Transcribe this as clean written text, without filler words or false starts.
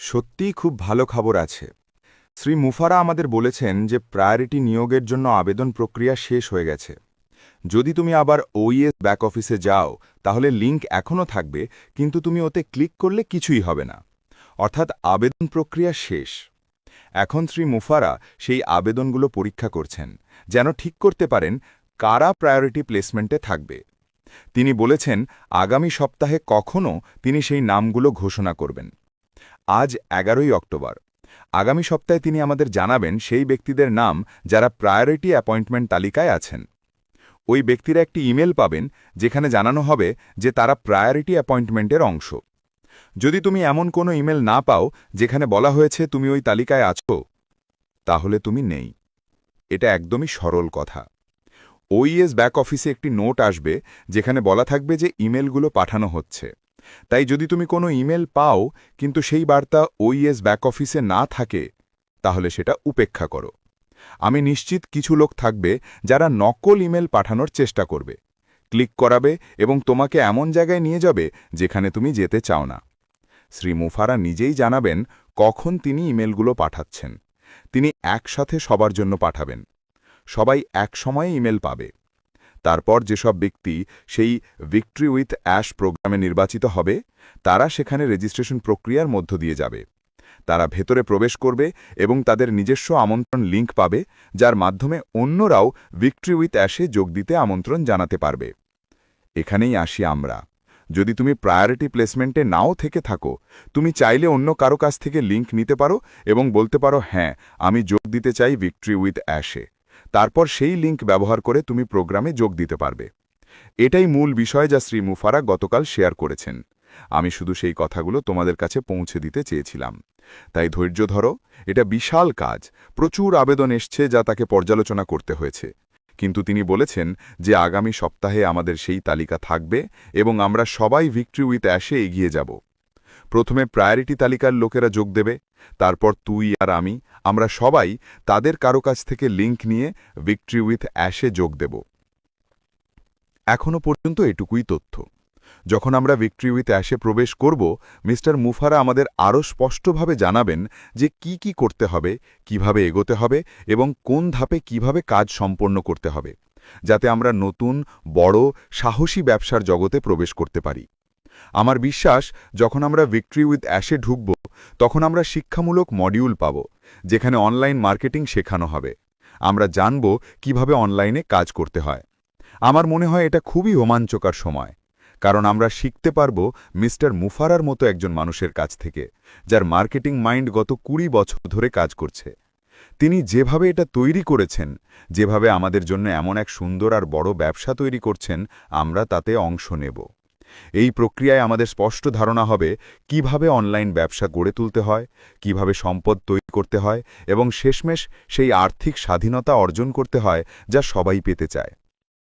সত্যিই খুব ভালো খবর আছে। শ্রী মুফারা আমাদের বলেছেন যে প্রায়োরিটি নিয়োগের জন্য আবেদন প্রক্রিয়া শেষ হয়ে গেছে। যদি তুমি আবার ওইএস ব্যাক অফিসে যাও তাহলে লিঙ্ক এখনও থাকবে, কিন্তু তুমি ওতে ক্লিক করলে কিছুই হবে না। অর্থাৎ আবেদন প্রক্রিয়া শেষ। এখন শ্রী মুফারা সেই আবেদনগুলো পরীক্ষা করছেন, যেন ঠিক করতে পারেন কারা প্রায়োরিটি প্লেসমেন্টে থাকবে। তিনি বলেছেন আগামী সপ্তাহে কখনও তিনি সেই নামগুলো ঘোষণা করবেন। আজ 11ই অক্টোবর। আগামী সপ্তাহে তিনি আমাদের জানাবেন সেই ব্যক্তিদের নাম যারা প্রায়োরিটি অ্যাপয়েন্টমেন্ট তালিকায় আছেন। ওই ব্যক্তিরা একটি ইমেল পাবেন যেখানে জানানো হবে যে তারা প্রায়োরিটি অ্যাপয়েন্টমেন্টের অংশ। যদি তুমি এমন কোনো ইমেল না পাও যেখানে বলা হয়েছে তুমি ওই তালিকায় আছো, তাহলে তুমি নেই। এটা একদমই সরল কথা। ওইএস ব্যাক অফিসে একটি নোট আসবে যেখানে বলা থাকবে যে ইমেলগুলো পাঠানো হচ্ছে। তাই যদি তুমি কোনো ইমেল পাও কিন্তু সেই বার্তা ওইএস ব্যাক অফিসে না থাকে, তাহলে সেটা উপেক্ষা করো। আমি নিশ্চিত কিছু লোক থাকবে যারা নকল ইমেল পাঠানোর চেষ্টা করবে, ক্লিক করাবে এবং তোমাকে এমন জায়গায় নিয়ে যাবে যেখানে তুমি যেতে চাও না। শ্রী মুফারা নিজেই জানাবেন কখন তিনি ইমেলগুলো পাঠাচ্ছেন। তিনি একসাথে সবার জন্য পাঠাবেন। সবাই এক সময়ে ইমেল পাবে। তারপর যেসব ব্যক্তি সেই ভিক্টরি উইথ অ্যাশ প্রোগ্রামে নির্বাচিত হবে, তারা সেখানে রেজিস্ট্রেশন প্রক্রিয়ার মধ্য দিয়ে যাবে। তারা ভেতরে প্রবেশ করবে এবং তাদের নিজস্ব আমন্ত্রণ লিঙ্ক পাবে, যার মাধ্যমে অন্যরাও ভিক্টরি উইথ অ্যাশে যোগ দিতে আমন্ত্রণ জানাতে পারবে। এখানেই আসি আমরা। যদি তুমি প্রায়োরিটি প্লেসমেন্টে নাও থেকে থাকো, তুমি চাইলে অন্য কারো কাছ থেকে লিঙ্ক নিতে পারো এবং বলতে পারো হ্যাঁ, আমি যোগ দিতে চাই ভিক্টরি উইথ অ্যাশে। তারপর সেই লিঙ্ক ব্যবহার করে তুমি প্রোগ্রামে যোগ দিতে পারবে। এটাই মূল বিষয় যা শ্রী মুফারা গতকাল শেয়ার করেছেন। আমি শুধু সেই কথাগুলো তোমাদের কাছে পৌঁছে দিতে চেয়েছিলাম। তাই ধৈর্য ধরো, এটা বিশাল কাজ, প্রচুর আবেদন এসছে যা তাকে পর্যালোচনা করতে হয়েছে। কিন্তু তিনি বলেছেন যে আগামী সপ্তাহে আমাদের সেই তালিকা থাকবে এবং আমরা সবাই ভিক্টরি উইথ অ্যাশে এগিয়ে যাব। প্রথমে প্রায়োরিটি তালিকার লোকেরা যোগ দেবে, তারপর তুই আর আমরা সবাই তাদের কারো কাছ থেকে লিঙ্ক নিয়ে ভিক্টরি উইথ অ্যাশে যোগ দেব। এখনও পর্যন্ত এটুকুই তথ্য। যখন আমরা ভিক্টরি উইথ অ্যাশে প্রবেশ করব, মিস্টার মুফারা আমাদের আরও স্পষ্টভাবে জানাবেন যে কি কি করতে হবে, কিভাবে এগোতে হবে এবং কোন ধাপে কিভাবে কাজ সম্পন্ন করতে হবে, যাতে আমরা নতুন, বড়, সাহসী ব্যবসার জগতে প্রবেশ করতে পারি। আমার বিশ্বাস যখন আমরা ভিক্টরি উইথ অ্যাশে ঢুকব, তখন আমরা শিক্ষামূলক মডিউল পাব, যেখানে অনলাইন মার্কেটিং শেখানো হবে। আমরা জানব কিভাবে অনলাইনে কাজ করতে হয়। আমার মনে হয় এটা খুবই রোমাঞ্চকর সময়, কারণ আমরা শিখতে পারব মিস্টার মুফারার মতো একজন মানুষের কাছ থেকে, যার মার্কেটিং মাইন্ড গত 20 বছর ধরে কাজ করছে। তিনি যেভাবে এটা তৈরি করেছেন, যেভাবে আমাদের জন্য এমন এক সুন্দর আর বড় ব্যবসা তৈরি করছেন, আমরা তাতে অংশ নেব। এই প্রক্রিয়ায় আমাদের স্পষ্ট ধারণা হবে কিভাবে অনলাইন ব্যবসা গড়ে তুলতে হয়, কিভাবে সম্পদ তৈরি করতে হয় এবং শেষমেশ সেই আর্থিক স্বাধীনতা অর্জন করতে হয় যা সবাই পেতে চায়।